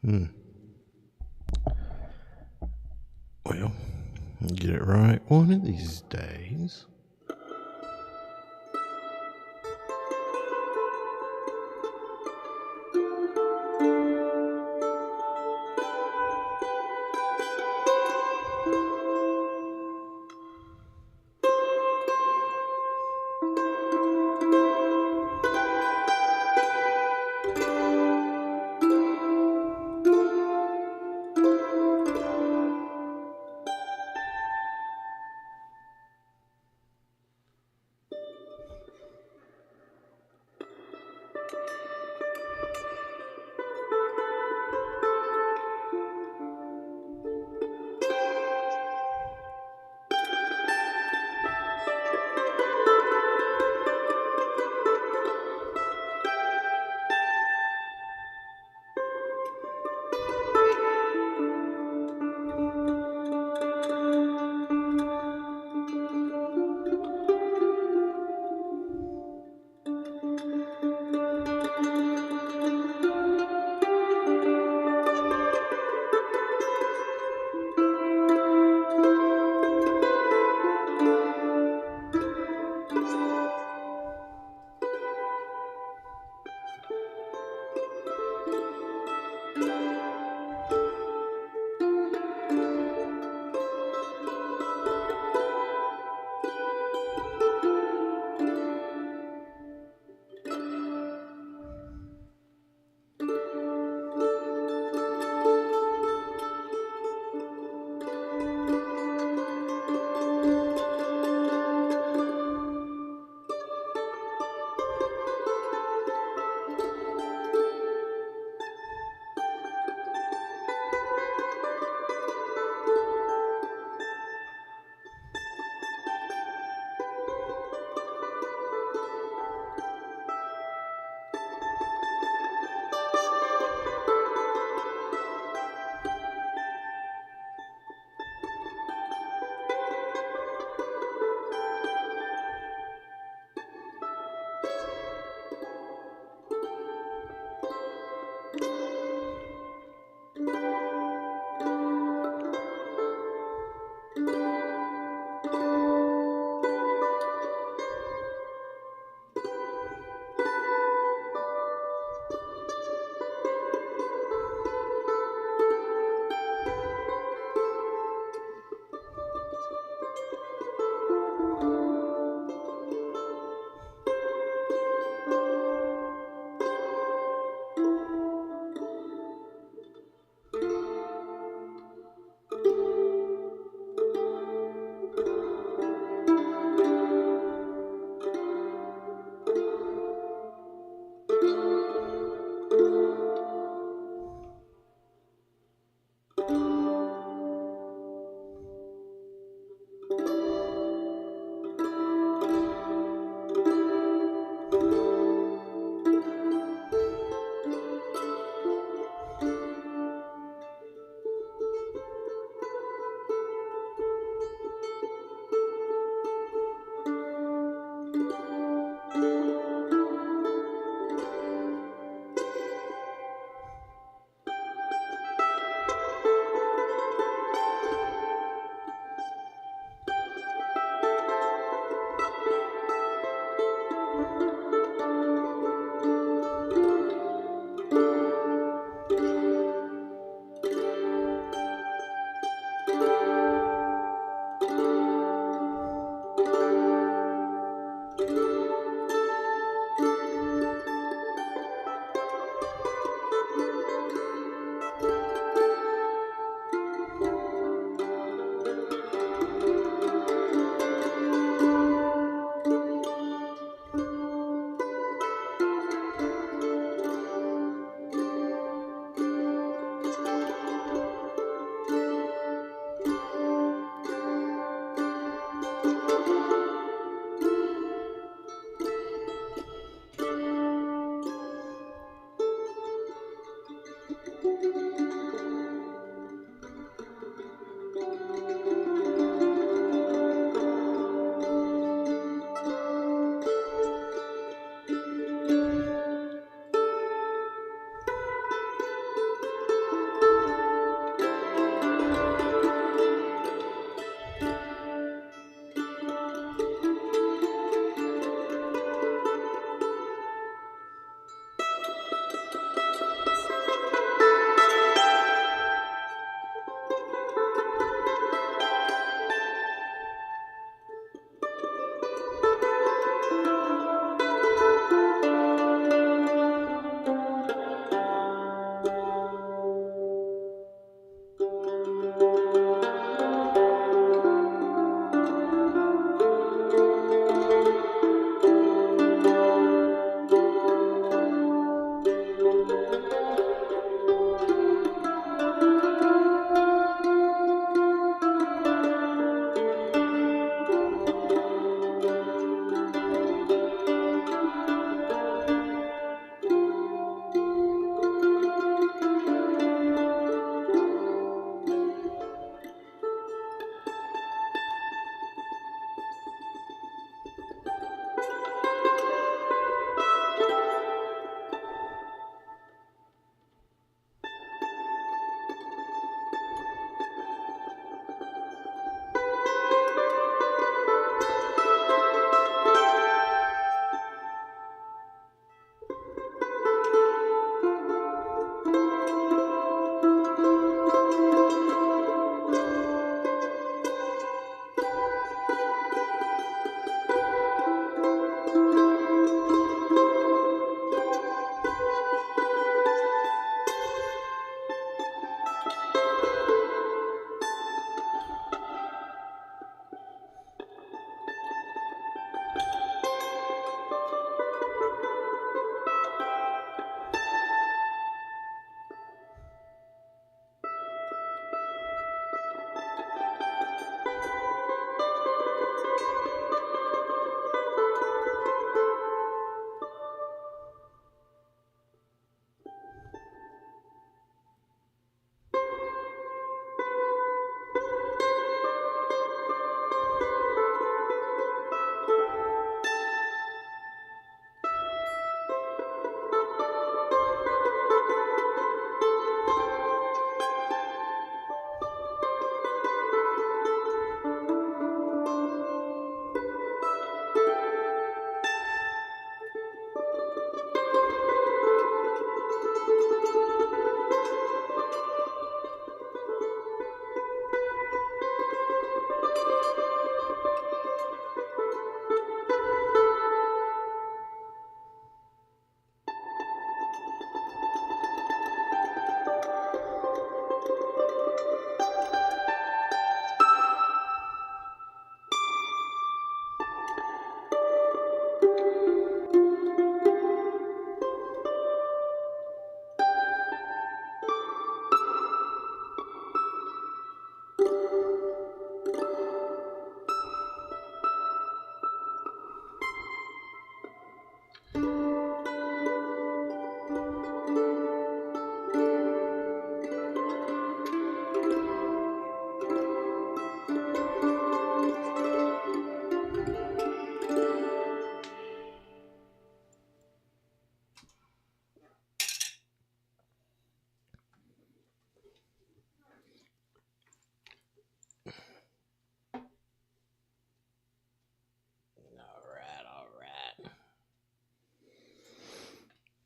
Hmm. Well, I'll get it right one of these days.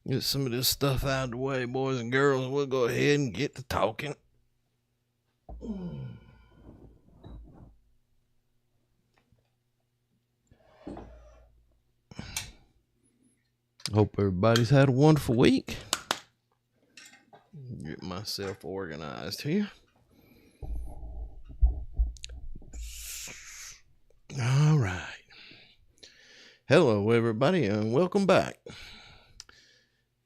Get some of this stuff out of the way, boys and girls. We'll go ahead and get to talking. Hope everybody's had a wonderful week. Get myself organized here. All right. Hello, everybody, and welcome back.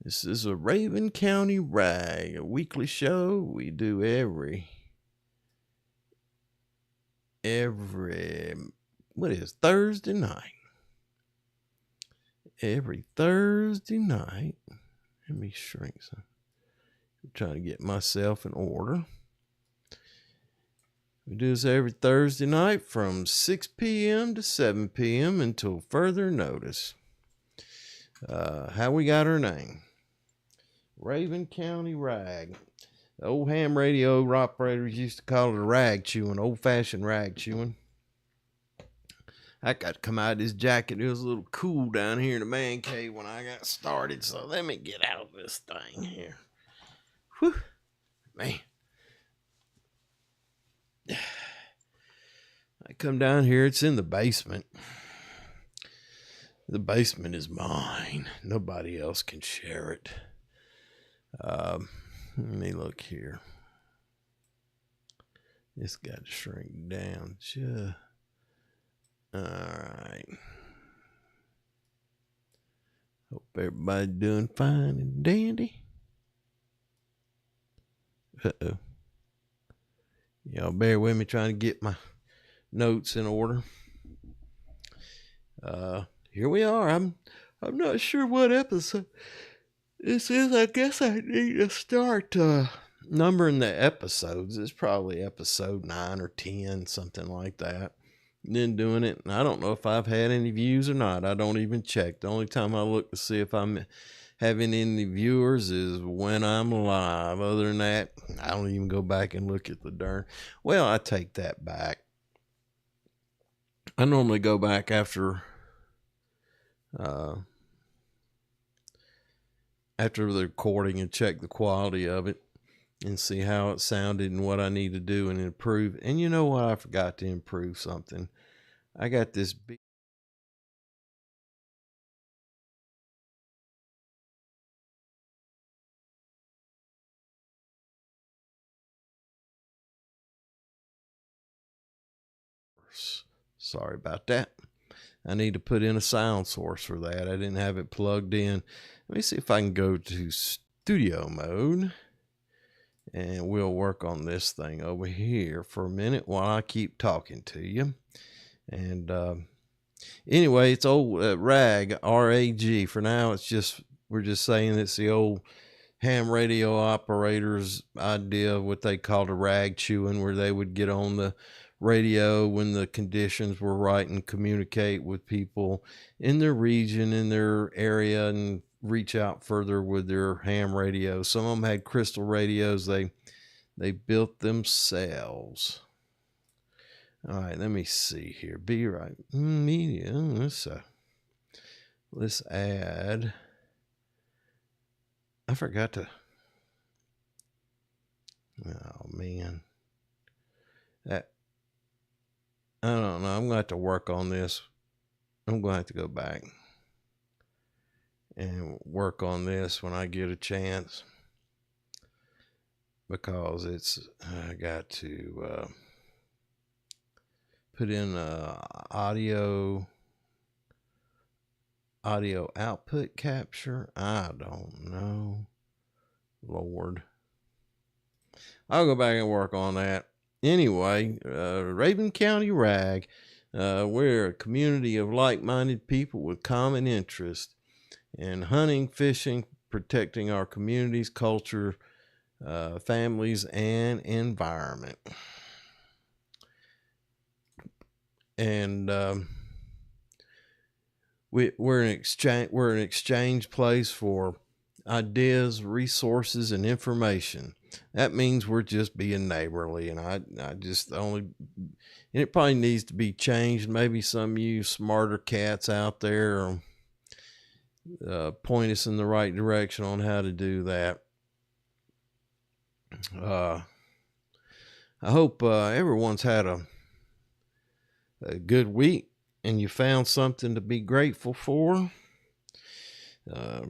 This is a Raven County Rag, a weekly show we do every Thursday night. Every Thursday night. Let me shrink some. I'm trying to get myself in order. We do this every Thursday night from 6 p.m. to 7 p.m. until further notice. How we got our name? Raven County Rag. The old ham radio operators used to call it a rag chewing, old-fashioned rag chewing. I got to come out of this jacket. It was a little cool down here in the man cave when I got started, so let me get out of this thing here. Whew, man. I come down here, it's in the basement. The basement is mine. Nobody else can share it. Let me look here. This got to shrink down just. All right. Hope everybody's doing fine and dandy. Uh-oh. Y'all bear with me trying to get my notes in order. Here we are. I'm not sure what episode this is. I guess I need to start numbering the episodes. It's probably episode 9 or 10, something like that. Then doing it, and I don't know if I've had any views or not. I don't even check. The only time I look to see if I'm having any viewers is when I'm live. Other than that, I don't even go back and look at the darn. Well, I take that back. I normally go back after the recording and check the quality of it and see how it sounded and what I need to do and improve. And you know what? I forgot to improve something. I got this big sorry about that. I need to put in a sound source for that. I didn't have it plugged in. Let me see if I can go to studio mode. And we'll work on this thing over here for a minute while I keep talking to you. And anyway, it's old rag, R-A-G. For now, we're just saying it's the old ham radio operators' idea of what they called a rag chewing, where they would get on the radio when the conditions were right and communicate with people in their region, in their area, and reach out further with their ham radios. Some of them had crystal radios they built themselves. All right, let me see here. Be right media. Let's add. I forgot to. Oh man, I don't know. I'm going to have to work on this. I'm going to have to go back and work on this when I get a chance, because I got to put in audio output capture. I don't know. Lord, I'll go back and work on that. Anyway, Raven County Rag, we're a community of like-minded people with common interests in hunting, fishing, protecting our communities, culture, families, and environment. And we're an exchange place for ideas, resources, and information. That means we're just being neighborly, and and it probably needs to be changed. Maybe some of you smarter cats out there point us in the right direction on how to do that. I hope everyone's had a good week and you found something to be grateful for. I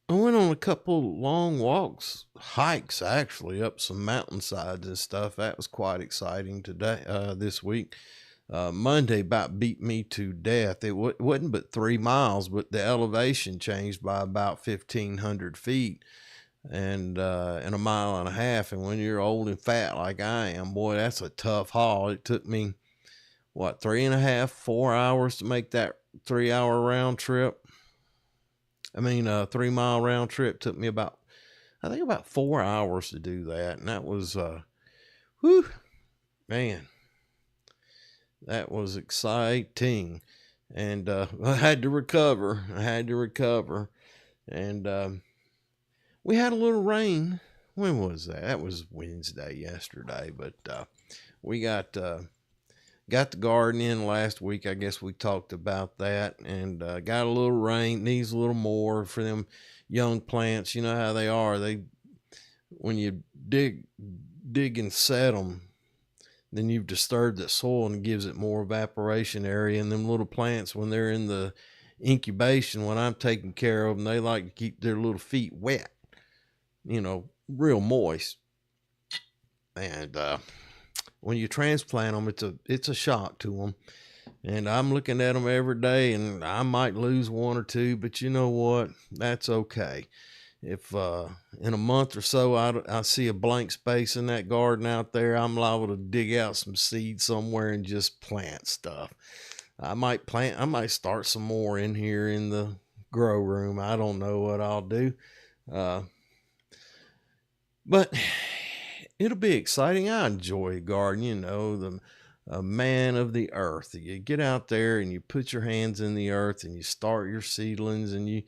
went on a couple long walks, hikes actually, up some mountainsides and stuff. That was quite exciting this week. Monday about beat me to death. It wasn't but 3 miles, but the elevation changed by about 1,500 feet and in a mile and a half. And when you're old and fat like I am, boy, that's a tough haul. It took me, 3.5, 4 hours to make that 3-hour round trip. 3-mile round trip took me about 4 hours to do that. And that was, man, that was exciting. And I had to recover. And we had a little rain. When was that? That was Wednesday, yesterday. But we got the garden in last week. I guess we talked about that, and got a little rain. Needs a little more for them young plants. You know how they are. When you dig and set them, then you've disturbed the soil and it gives it more evaporation area. And them little plants, when they're in the incubation, when I'm taking care of them, they like to keep their little feet wet, real moist. And when you transplant them, it's a shock to them. And I'm looking at them every day, and I might lose one or two, but you know what? That's okay. If in a month or so I see a blank space in that garden out there, I'm liable to dig out some seeds somewhere and just plant stuff. I might start some more in here in the grow room. I don't know what I'll do. But it'll be exciting. I enjoy gardening, a man of the earth. You get out there and you put your hands in the earth and you start your seedlings and you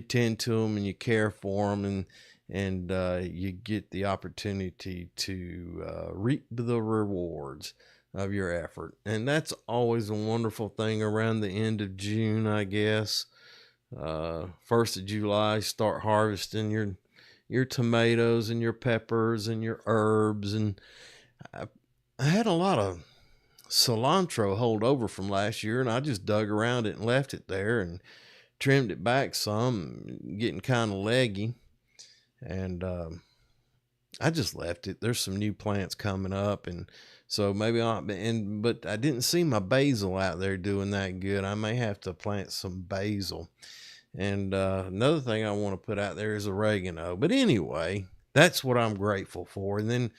tend to them and you care for them and you get the opportunity to reap the rewards of your effort. And that's always a wonderful thing around the end of June, I guess. 1st of July, start harvesting your tomatoes and your peppers and your herbs. And I had a lot of cilantro hold over from last year, and I just dug around it and left it there and trimmed it back some, getting kind of leggy. And I just left it. There's some new plants coming up, and so maybe but I didn't see my basil out there doing that good. I may have to plant some basil. And another thing I want to put out there is oregano. But anyway, that's what I'm grateful for. And then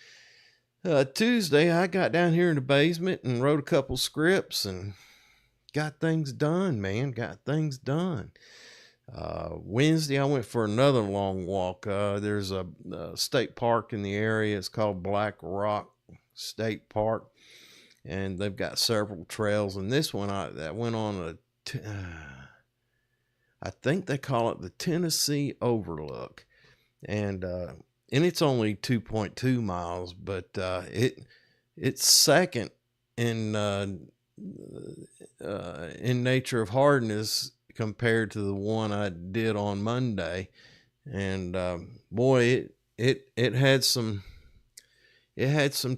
Tuesday, I got down here in the basement and wrote a couple scripts and got things done, man. Wednesday, I went for another long walk. There's a state park in the area. It's called Black Rock State Park. And they've got several trails. And this one, I went on I think they call it the Tennessee Overlook. And it's only 2.2 miles, but it's second in nature of hardness compared to the one I did on Monday. And boy, it had some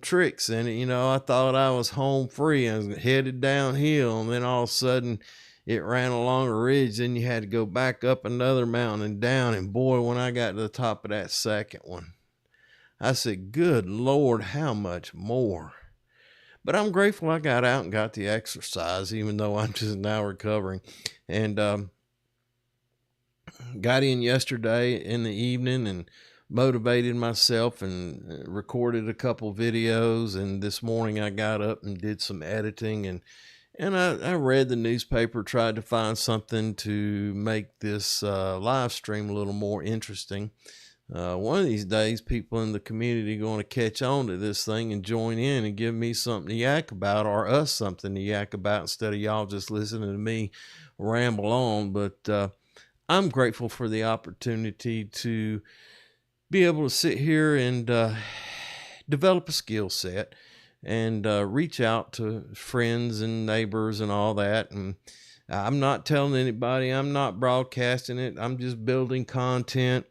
tricks in it. I thought I was home free and headed downhill, and then all of a sudden it ran along a ridge. Then you had to go back up another mountain and down. And boy, when I got to the top of that second one, I said, good Lord, how much more? But I'm grateful I got out and got the exercise, even though I'm just now recovering. And got in yesterday in the evening and motivated myself and recorded a couple videos. And this morning I got up and did some editing, and I read the newspaper, tried to find something to make this live stream a little more interesting. One of these days, people in the community are going to catch on to this thing and join in and give me something to yak about, or us something to yak about, instead of y'all just listening to me ramble on. But I'm grateful for the opportunity to be able to sit here and develop a skill set and reach out to friends and neighbors and all that, and I'm not telling anybody. I'm not broadcasting it. I'm just building content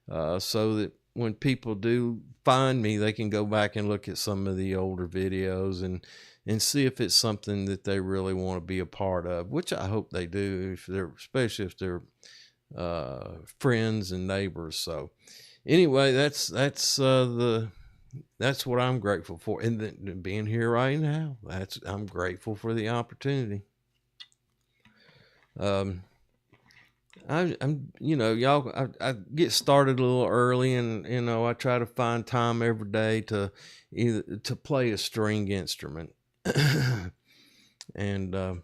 so that when people do find me, they can go back and look at some of the older videos and see if it's something that they really want to be a part of, which I hope they do, if they're, especially if they're friends and neighbors. So anyway, that's what I'm grateful for, and being here right now. I'm grateful for the opportunity. I'm y'all, I get started a little early, and I try to find time every day to play a string instrument. And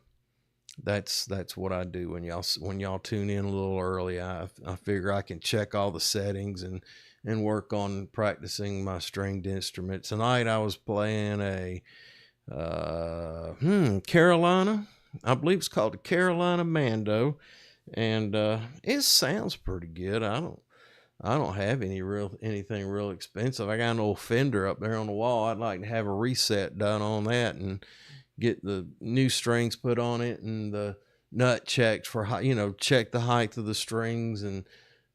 that's what I do when y'all tune in a little early. I figure I can check all the settings and work on practicing my stringed instrument. Tonight I was playing a Carolina. I believe it's called the Carolina Mando, and it sounds pretty good. I don't have anything real expensive. I got an old Fender up there on the wall. I'd like to have a reset done on that and get the new strings put on it and the nut checked for check the height of the strings and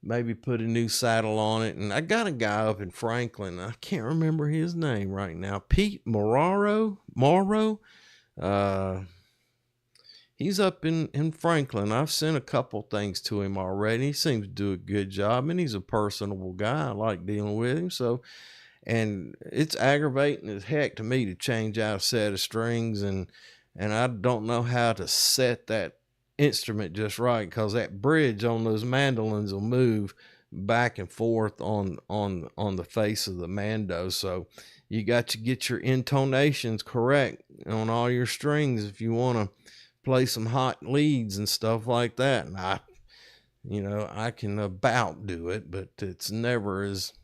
maybe put a new saddle on it. And I got a guy up in Franklin. I can't remember his name right now. Pete Morrow. He's up in Franklin. I've sent a couple things to him already. He seems to do a good job, and he's a personable guy. I like dealing with him. So, and it's aggravating as heck to me to change out a set of strings, and I don't know how to set that instrument just right, because that bridge on those mandolins will move back and forth on the face of the mando. So you got to get your intonations correct on all your strings if you want to play some hot leads and stuff like that. And I can about do it, but it's never as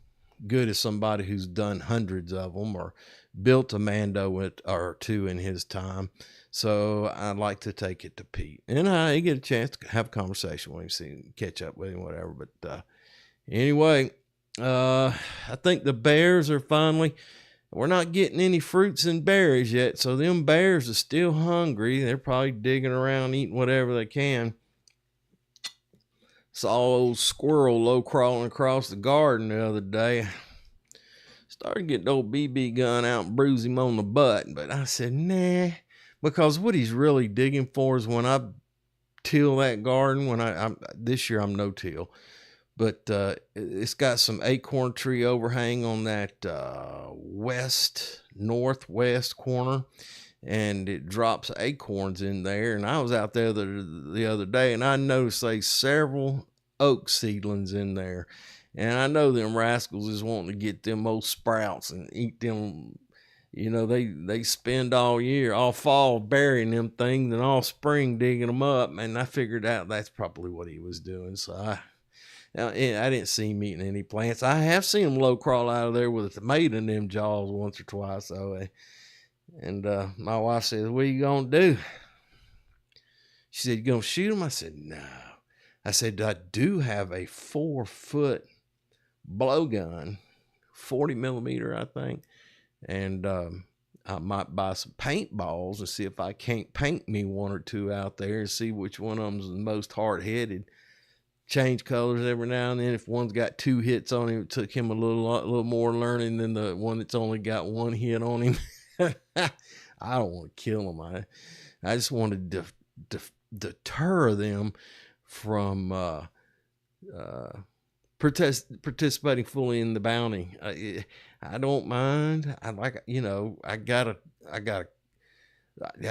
good as somebody who's done hundreds of them or built a mando or two in his time. So I'd like to take it to Pete, and I get a chance to have a conversation with him, catch up with him, whatever. But anyway, I think the bears are finally, we're not getting any fruits and berries yet, so them bears are still hungry. They're probably digging around, eating whatever they can. Saw old squirrel low crawling across the garden the other day. Started getting the old BB gun out and bruise him on the butt, but I said, nah, because what he's really digging for is when I till that garden, this year I'm no-till, but it's got some acorn tree overhang on that northwest corner, and it drops acorns in there. And I was out there the other day, and I noticed there's several oak seedlings in there, and I know them rascals is wanting to get them old sprouts and eat them. They spend all fall burying them things and all spring digging them up, and I figured out that's probably what he was doing. So I didn't see him eating any plants. I have seen him low crawl out of there with a tomato in them jaws once or twice. So, and my wife said, "What are you gonna do?" She said, "You gonna shoot him?" I said, "No." I said, "I do have a 4-foot blowgun, 40 millimeter, I think, and I might buy some paintballs and see if I can't paint me one or two out there and see which one of them's the most hard-headed. Change colors every now and then. If one's got 2 hits on him, it took him a little more learning than the one that's only got 1 hit on him." I don't want to kill them. I just want to deter them from participating fully in the bounty. I don't mind. I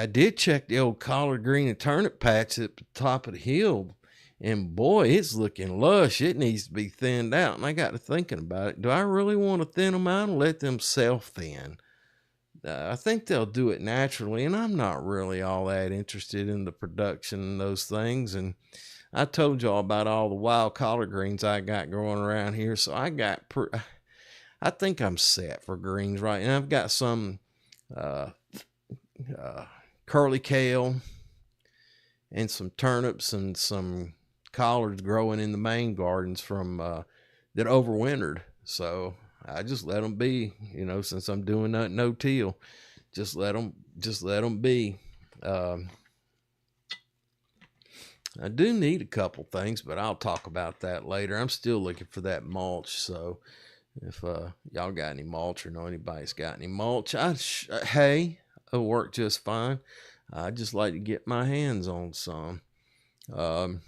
did check the old collard green and turnip patch at the top of the hill, and boy, it's looking lush. It needs to be thinned out. And I got to thinking about it. Do I really want to thin them out and let them self-thin? I think they'll do it naturally, and I'm not really all that interested in the production and those things. And I told y'all about all the wild collard greens I got growing around here, so I think I'm set for greens right now. I've got some curly kale and some turnips and some collards growing in the main gardens from that overwintered. So I just let them be, since I'm doing no-till, just let them be. I do need a couple things, but I'll talk about that later. I'm still looking for that mulch, so if y'all got any mulch or know anybody's got any mulch, hay will work just fine. I just like to get my hands on some. Um,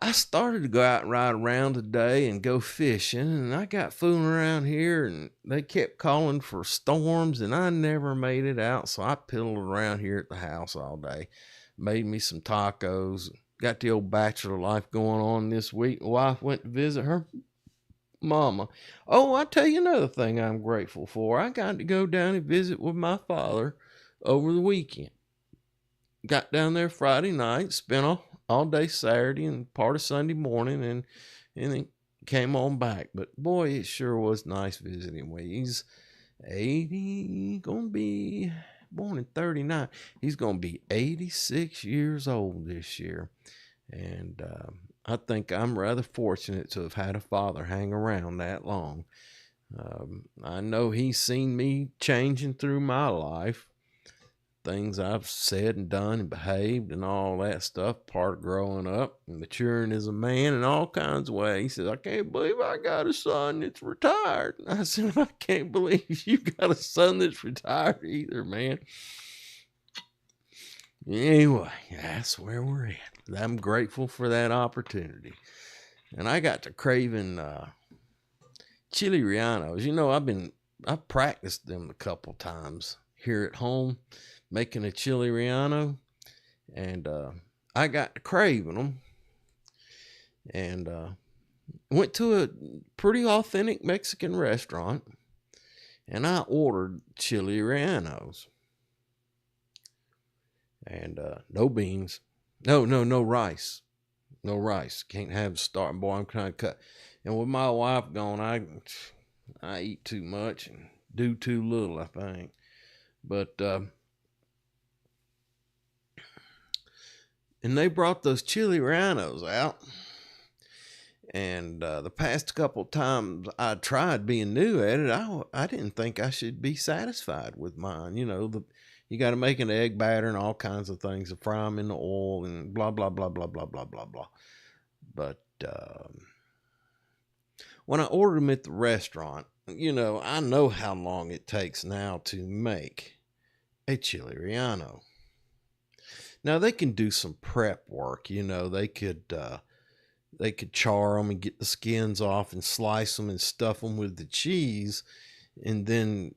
I started to go out and ride around today and go fishing, and I got fooling around here, and they kept calling for storms, and I never made it out, so I piddled around here at the house all day. Made me some tacos. Got the old bachelor life going on this week. The wife went to visit her mama. Oh, I tell you another thing I'm grateful for. I got to go down and visit with my father over the weekend. Got down there Friday night, spent all day Saturday and part of Sunday morning, and then came on back. But boy, it sure was nice visiting with. He's 80, gonna be born in 39. He's gonna be 86 years old this year, and I think I'm rather fortunate to have had a father hang around that long. I know he's seen me changing through my life. Things I've said and done and behaved and all that stuff, part of growing up and maturing as a man in all kinds of ways. He says, I can't believe I got a son that's retired. And I said, I can't believe you got a son that's retired either, man. Anyway, that's where we're at. I'm grateful for that opportunity. And I got to craving chili rellenos. You know, I've practiced them a couple times here at home, making a chili relleno, and I got to craving them, and went to a pretty authentic Mexican restaurant, and I ordered chili rellenos, and no beans, no rice, can't have the starting. Boy, I'm trying to cut, and with my wife gone, I eat too much and do too little, I think. But and they brought those chili rellenos out, and the past couple times I tried being new at it, I didn't think I should be satisfied with mine. You know, you got to make an egg batter and all kinds of things to fry them in the oil and blah blah blah blah blah blah blah blah. But when I ordered them at the restaurant, you know, I know how long it takes now to make a chili relleno. Now they can do some prep work. You know, they could char them and get the skins off and slice them and stuff them with the cheese, and then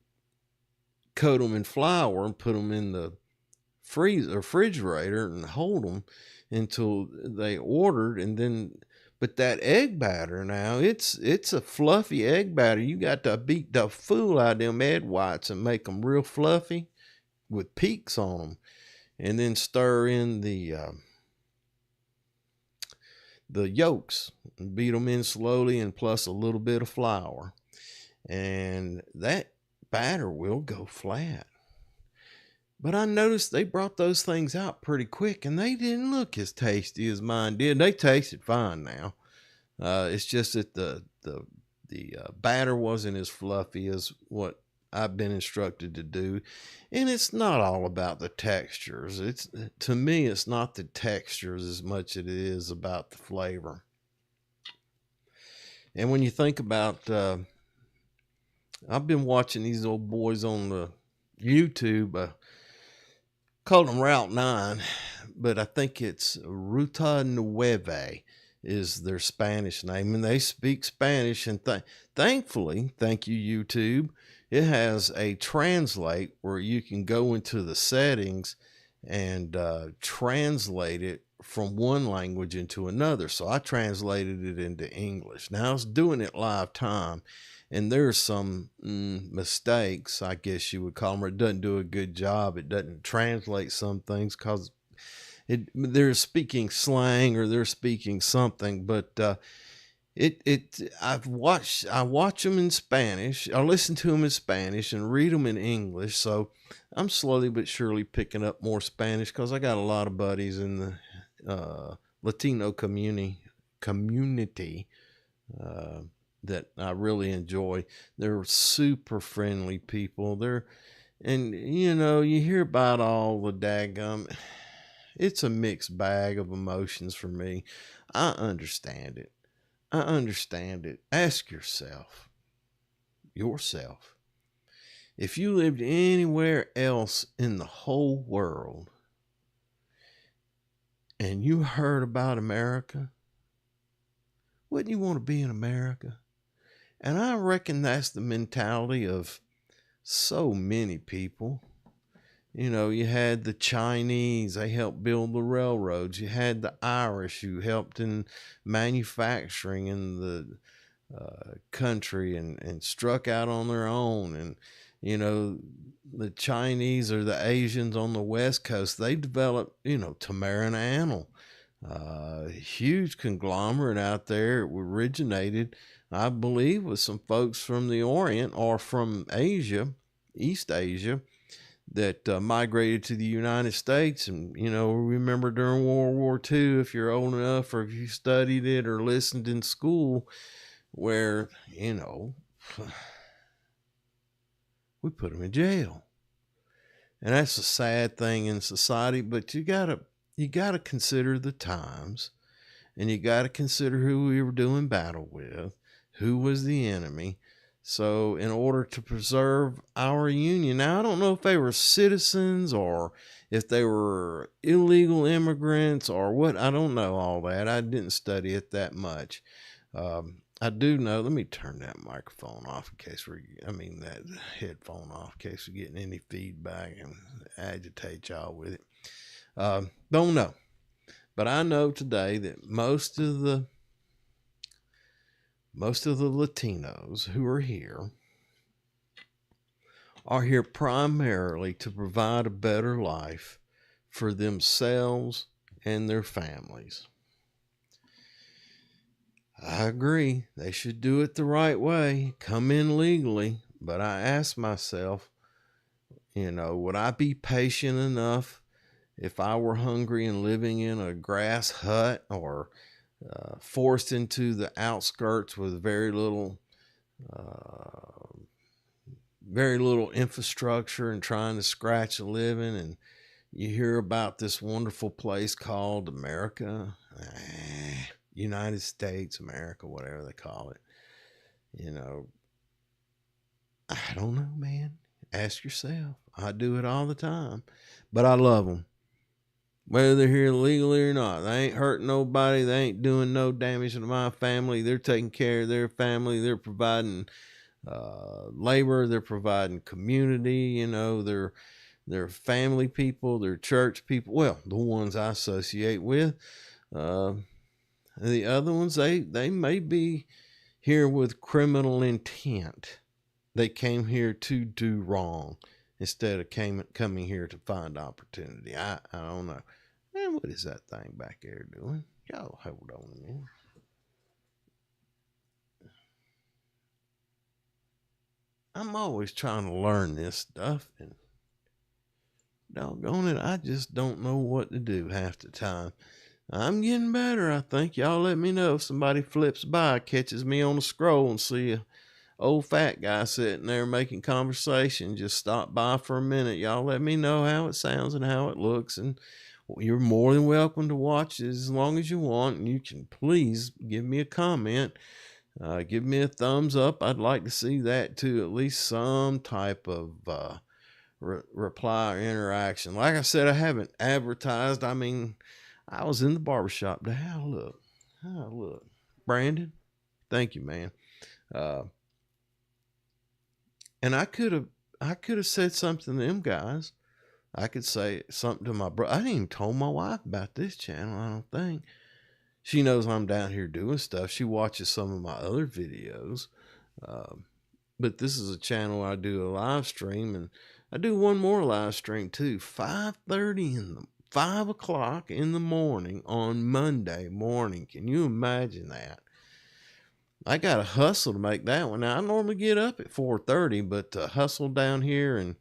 coat them in flour and put them in the refrigerator and hold them until they ordered. And then, but that egg batter now, it's a fluffy egg batter. You got to beat the fool out of them egg whites and make them real fluffy with peaks on them, and then stir in the yolks and beat them in slowly, and plus a little bit of flour, and that batter will go flat. But I noticed they brought those things out pretty quick, and they didn't look as tasty as mine did. They tasted fine now. It's just that the batter wasn't as fluffy as what I've been instructed to do. And it's not all about the textures. To me, it's not the textures as much as it is about the flavor. And when you think about, I've been watching these old boys on the YouTube, called them Route 9, but I think it's Ruta Nueve is their Spanish name, and they speak Spanish. And thankfully, thank you, YouTube, it has a translate where you can go into the settings and translate it from one language into another. So I translated it into English. Now I was doing it live time, and there's some mistakes, I guess you would call them, or it doesn't do a good job. It doesn't translate some things because they're speaking slang or they're speaking something. But I watch them in Spanish. I listen to them in Spanish and read them in English. So I'm slowly but surely picking up more Spanish because I got a lot of buddies in the Latino community that I really enjoy. They're super friendly people. And you know, you hear about all the daggum, it's a mixed bag of emotions for me. I understand it. I understand it. Ask yourself, if you lived anywhere else in the whole world and you heard about America, wouldn't you want to be in America? And I reckon that's the mentality of so many people. You know, you had the Chinese, they helped build the railroads. You had the Irish who helped in manufacturing in the country and struck out on their own. And, you know, the Chinese or the Asians on the West Coast, they developed, you know, Tamara and huge conglomerate out there. It originated, I believe, with some folks from the Orient or from Asia, East Asia, that migrated to the United States. And, you know, remember during World War II, if you're old enough or if you studied it or listened in school, where, you know, we put them in jail. And that's a sad thing in society, but you gotta consider the times, and you gotta consider who we were doing battle with, who was the enemy. So in order to preserve our union, now I don't know if they were citizens or if they were illegal immigrants or what. I don't know all that. I didn't study it that much. I do know, let me turn that microphone off in case that headphone off in case we're getting any feedback and agitate y'all with it. Don't know. But I know today that most of the Latinos who are here primarily to provide a better life for themselves and their families. I agree. They should do it the right way, come in legally. But I ask myself, you know, would I be patient enough if I were hungry and living in a grass hut or forced into the outskirts with very little infrastructure and trying to scratch a living, and you hear about this wonderful place called America, United States, America, whatever they call it. You know, I don't know, man. Ask yourself. I do it all the time, but I love them. Whether they're here legally or not, they ain't hurting nobody. They ain't doing no damage to my family. They're taking care of their family. They're providing labor. They're providing community. You know, they're family people. They're church people. Well, the ones I associate with. The other ones, they may be here with criminal intent. They came here to do wrong instead of coming here to find opportunity. I don't know. Man, what is that thing back there doing? Y'all hold on a minute. I'm always trying to learn this stuff, and doggone it, I just don't know what to do half the time. I'm getting better, I think. Y'all let me know if somebody flips by, catches me on the scroll and see a old fat guy sitting there making conversation. Just stop by for a minute. Y'all let me know how it sounds and how it looks, and you're more than welcome to watch it as long as you want. And you can please give me a comment. Give me a thumbs up. I'd like to see that too. At least some type of reply or interaction. Like I said, I haven't advertised. I mean, I was in the barbershop today. How look. Brandon, thank you, man. And I could have said something to them guys. I could say something to my brother. I didn't even told my wife about this channel, I don't think. She knows I'm down here doing stuff. She watches some of my other videos. But this is a channel where I do a live stream, and I do one more live stream too. 5 o'clock in the morning on Monday morning. Can you imagine that? I got to hustle to make that one. Now, I normally get up at 4:30, but to hustle down here and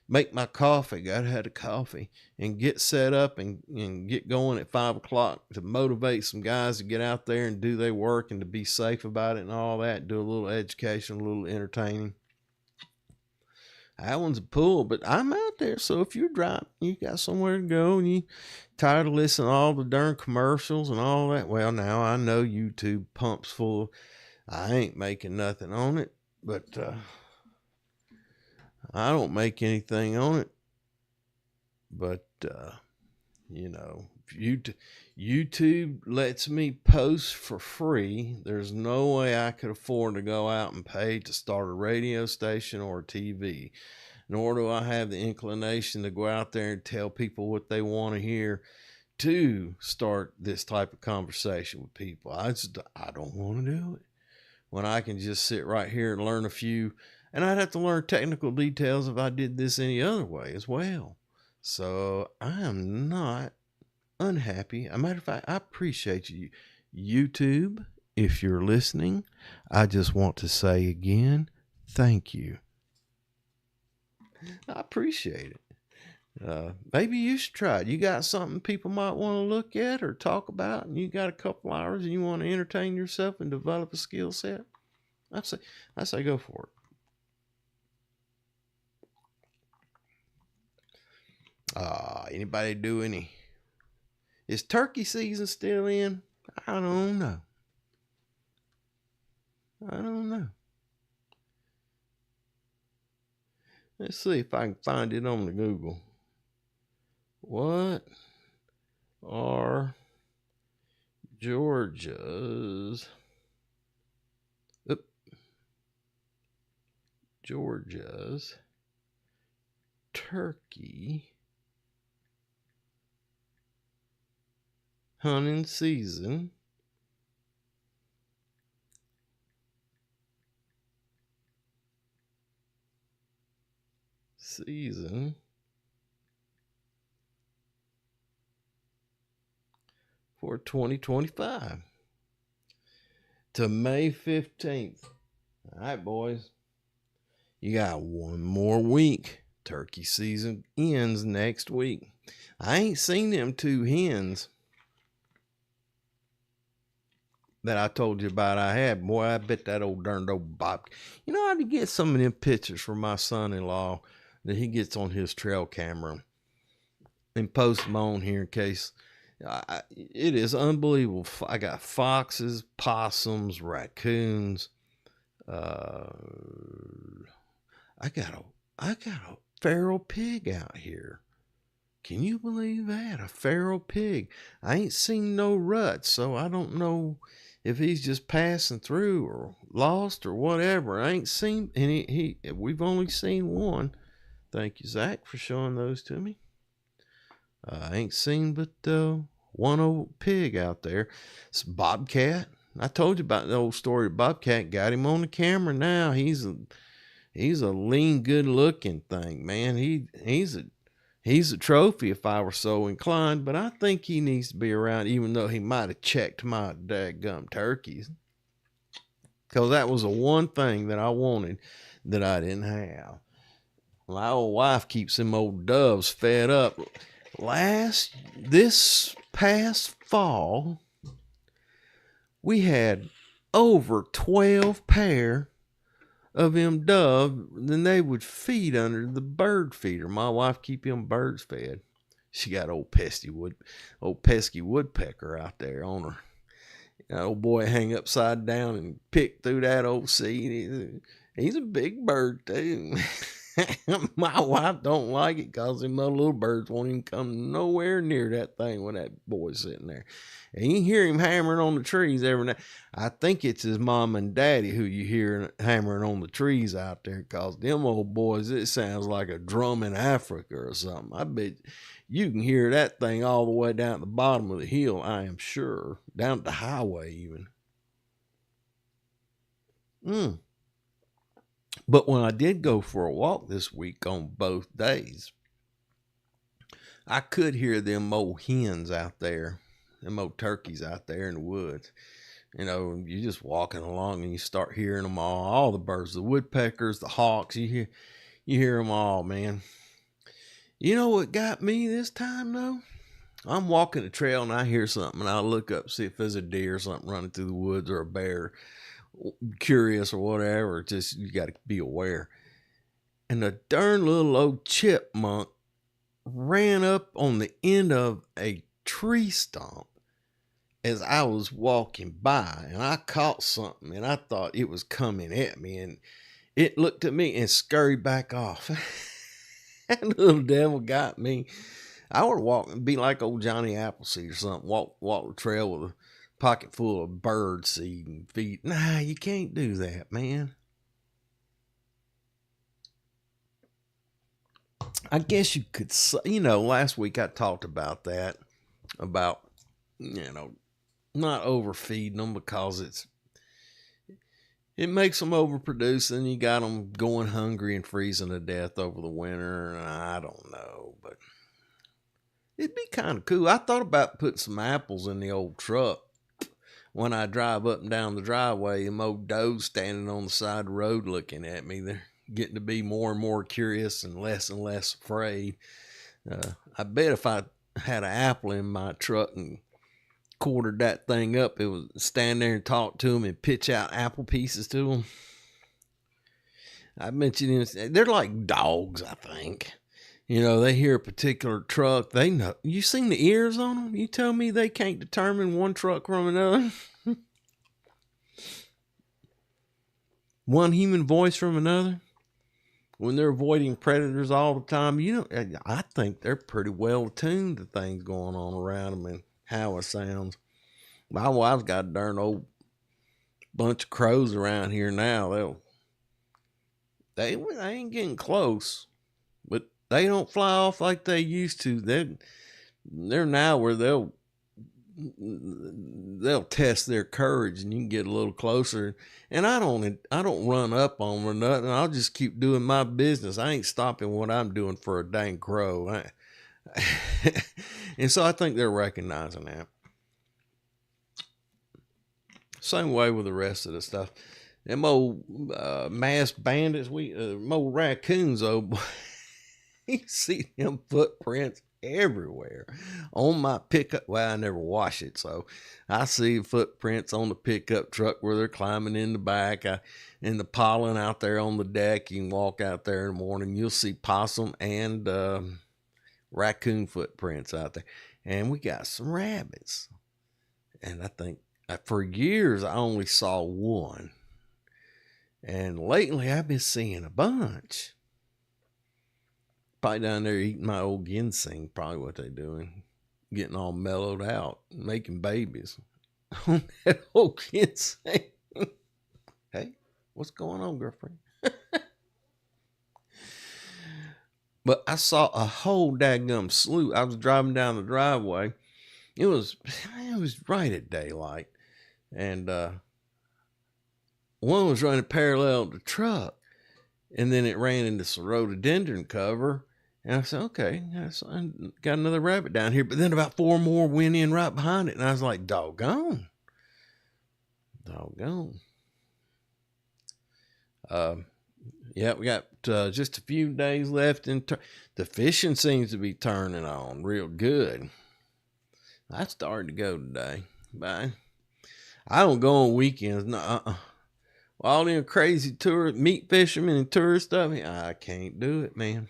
make my coffee, got to have the coffee, and get set up and get going at 5 o'clock to motivate some guys to get out there and do their work and to be safe about it and all that, do a little education, a little entertaining. That one's a pull, but I'm out there. So if you're driving, you got somewhere to go and you tired of listening to all the darn commercials and all that. Well, now I know YouTube pumps full. I ain't making nothing on it, but I don't make anything on it. But, you know, YouTube lets me post for free. There's no way I could afford to go out and pay to start a radio station or a TV. Nor do I have the inclination to go out there and tell people what they want to hear to start this type of conversation with people. I don't want to do it when I can just sit right here and learn a few. And I'd have to learn technical details if I did this any other way as well. So I am not unhappy. As a matter of fact, I appreciate you. YouTube, if you're listening, I just want to say again, thank you. I appreciate it. Maybe you should try it. You got something people might want to look at or talk about, and you got a couple hours and you want to entertain yourself and develop a skill set, I say go for it. Anybody do any? Is turkey season still in? I don't know. Let's see if I can find it on the Google. What are Georgia's turkey hunting season for 2025 to May 15th. All right, boys. You got one more week. Turkey season ends next week. I ain't seen them two hens that I told you about I had. Boy, I bet that old Bob. You know, I had to get some of them pictures from my son-in-law that he gets on his trail camera and post them on here in case. It is unbelievable. I got foxes, possums, raccoons. I got a feral pig out here. Can you believe that? A feral pig. I ain't seen no ruts, so I don't know if he's just passing through or lost or whatever. I ain't seen any. We've only seen one. Thank you, Zach, for showing those to me. I ain't seen but one old pig out there. It's Bobcat. I told you about the old story of Bobcat. Got him on the camera now. He's a lean, good-looking thing, man. He's a trophy if I were so inclined, but I think he needs to be around, even though he might have checked my dadgum turkeys. Because that was the one thing that I wanted that I didn't have. My old wife keeps them old doves fed up. This past fall, we had over 12 pair of them doves, then they would feed under the bird feeder. My wife keep them birds fed. She got old pesky woodpecker out there on her. That old boy hang upside down and pick through that old seed. He's a big bird too. My wife don't like it because them little birds won't even come nowhere near that thing when that boy's sitting there. And you hear him hammering on the trees every night. I think it's his mom and daddy who you hear hammering on the trees out there, because them old boys, it sounds like a drum in Africa or something. I bet you can hear that thing all the way down at the bottom of the hill, I am sure. Down at the highway even. But when I did go for a walk this week on both days, I could hear them old hens out there, them old turkeys out there in the woods. You know, you just walking along and you start hearing them all the birds, the woodpeckers, the hawks, you hear them all, man. You know what got me this time though? I'm walking the trail and I hear something and I look up, see if there's a deer or something running through the woods or a bear. Curious or whatever, just you got to be aware. and a darn little old chipmunk ran up on the end of a tree stump as I was walking by, and I caught something, and I thought it was coming at me, and it looked at me and scurried back off. That little devil got me. I would walk and be like old Johnny Appleseed or something, walk the trail with a pocket full of bird seed and feed. Nah, you can't do that, man. I guess you could say, last week I talked about that, about, not overfeeding them because it makes them overproduce, and you got them going hungry and freezing to death over the winter. And I don't know, but it'd be kind of cool. I thought about putting some apples in the old truck when I drive up and down the driveway. Them old does standing on the side of the road looking at me. They're getting to be more and more curious and less afraid. I bet if I had an apple in my truck and quartered that thing up, it would stand there and talk to them and pitch out apple pieces to them. I mentioned they're like dogs, I think. They hear a particular truck, they know. You seen the ears on them? You tell me they can't determine one truck from another? One human voice from another? When they're avoiding predators all the time, I think they're pretty well attuned to things going on around them and how it sounds. My wife's got a darn old bunch of crows around here now. They ain't getting close, but they don't fly off like they used to. They're now where they'll test their courage, and you can get a little closer. And I don't run up on them or nothing. I'll just keep doing my business. I ain't stopping what I'm doing for a dang crow. And so I think they're recognizing that. Same way with the rest of the stuff. Them old masked bandits, old raccoons, you see them footprints everywhere on my pickup. Well, I never wash it, so I see footprints on the pickup truck where they're climbing in the back, in the pollen out there on the deck. You can walk out there in the morning, you'll see possum and raccoon footprints out there. And we got some rabbits, and I think for years I only saw one, and lately I've been seeing a bunch. Probably down there eating my old ginseng, probably what they're doing. Getting all mellowed out, making babies on that old ginseng. Hey, what's going on, girlfriend? But I saw a whole daggum slew. I was driving down the driveway. It was right at daylight. And one was running parallel to the truck. And then it ran into some rhododendron cover. And I said, okay, I got another rabbit down here. But then about 4 more went in right behind it. And I was like, doggone. Yeah, we got just a few days left. The fishing seems to be turning on real good. I started to go today. Bye. I don't go on weekends. No, all them crazy meat fishermen and tourist stuff, I can't do it, man.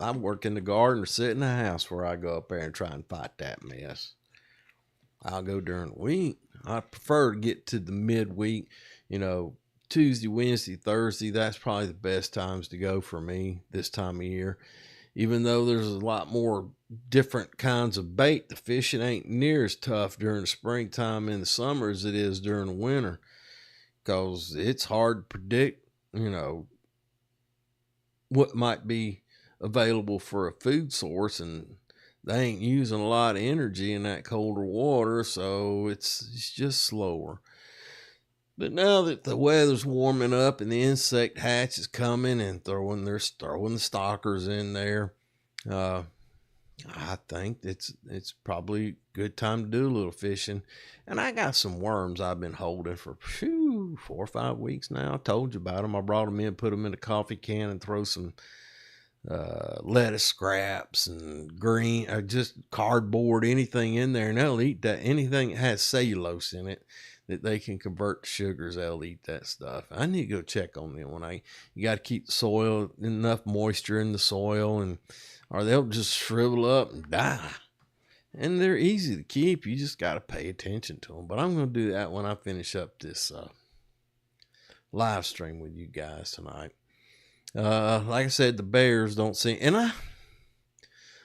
I work in the garden or sit in the house where I go up there and try and fight that mess. I'll go during the week. I prefer to get to the midweek, Tuesday, Wednesday, Thursday. That's probably the best times to go for me this time of year. Even though there's a lot more different kinds of bait, the fishing ain't near as tough during the springtime and the summer as it is during the winter, because it's hard to predict, what might be available for a food source, and they ain't using a lot of energy in that colder water, so it's just slower. But now that the weather's warming up and the insect hatch is coming and throwing the stalkers in there, I think it's probably a good time to do a little fishing. And I got some worms I've been holding for 4 or 5 weeks now. I told you about them. I brought them in, put them in a coffee can, and throw some lettuce scraps and green, or just cardboard, anything in there, and they'll eat that. Anything that has cellulose in it, that they can convert to sugars, they'll eat that stuff. I need to go check on them you got to keep the soil, enough moisture in the soil, or they'll just shrivel up and die. And they're easy to keep. You just got to pay attention to them. But I'm going to do that when I finish up this live stream with you guys tonight. Like I said, the bears don't seem, and I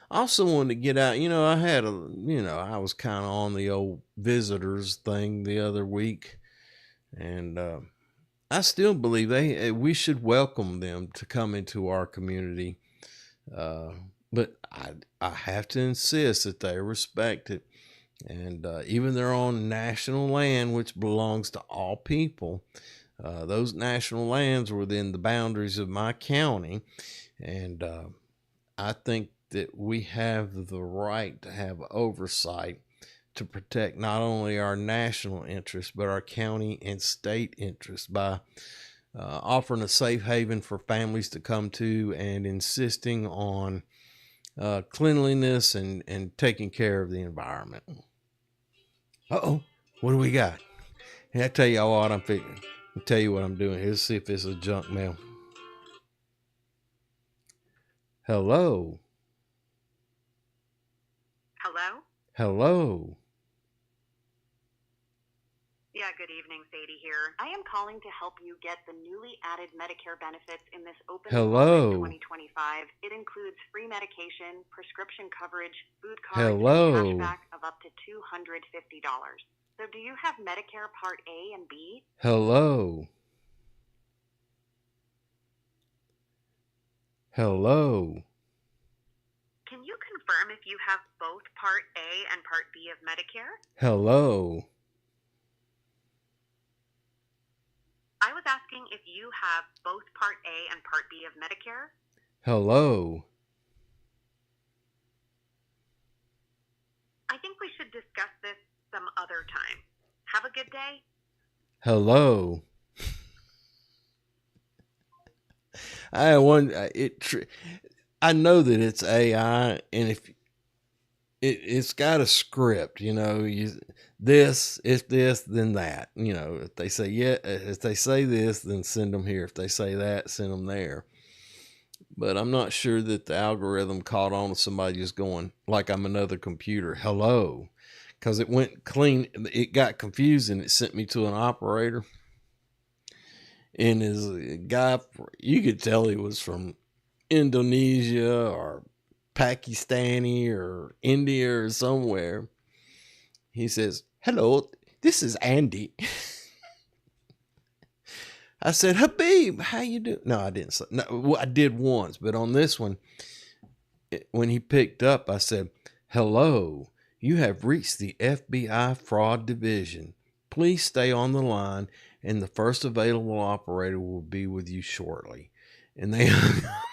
also wanted to get out. I was kind of on the old visitors thing the other week, and I still believe we should welcome them to come into our community. But I have to insist that they respect it, and even they're on national land, which belongs to all people. Those national lands are within the boundaries of my county, and I think that we have the right to have oversight to protect not only our national interests, but our county and state interests by offering a safe haven for families to come to and insisting on cleanliness and taking care of the environment. Uh-oh, what do we got? Hey, I tell you what I'm figuring. I'll tell you what I'm doing. Let's see if it's a junk mail. Hello. Hello? Hello. Yeah, good evening, Sadie here. I am calling to help you get the newly added Medicare benefits in this open enrollment 2025. It includes free medication, prescription coverage, food cards, and cashback of up to $250. So do you have Medicare Part A and B? Hello. Hello. Can you confirm if you have both Part A and Part B of Medicare? Hello. I was asking if you have both Part A and Part B of Medicare. Hello. I think we should discuss this some other time. Have a good day. Hello. I know that it's AI, and if it's got a script, this, if this, then that. If they say if they say this, then send them here. If they say that, send them there. But I'm not sure that the algorithm caught on to somebody just going like I'm another computer. Hello. Because it went clean. It got confused and it sent me to an operator. And his guy, you could tell he was from Indonesia or Pakistani or India or somewhere. He says, "Hello, this is Andy." I said, "Habib, how you doing?" No, I didn't say. No, well, I did once, but on this one, when he picked up, I said, "Hello, you have reached the FBI Fraud Division. Please stay on the line, and the first available operator will be with you shortly." And they hung up.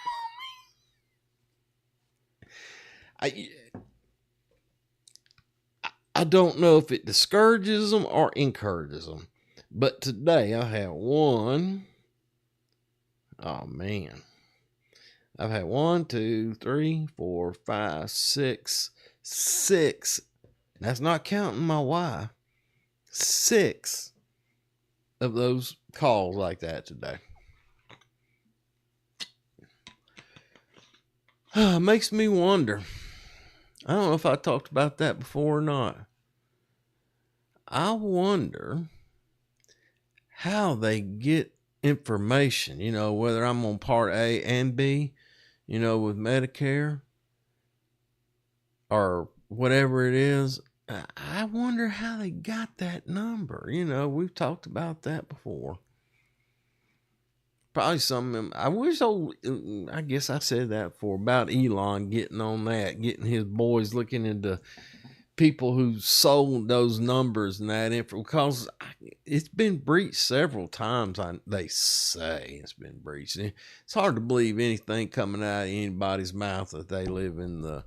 I don't know if it discourages them or encourages them. But today I had one. Oh, man. I've had 1, 2, 3, 4, 5, 6. That's not counting my wife. 6 of those calls like that today. Makes me wonder. I don't know if I talked about that before or not. I wonder how they get information, whether I'm on Part A and B, with Medicare or whatever it is. I wonder how they got that number. We've talked about that before. Probably some. I guess I said that before about Elon getting on that, getting his boys looking into people who sold those numbers and that info, because it's been breached several times. They say it's been breached. It's hard to believe anything coming out of anybody's mouth that they live in the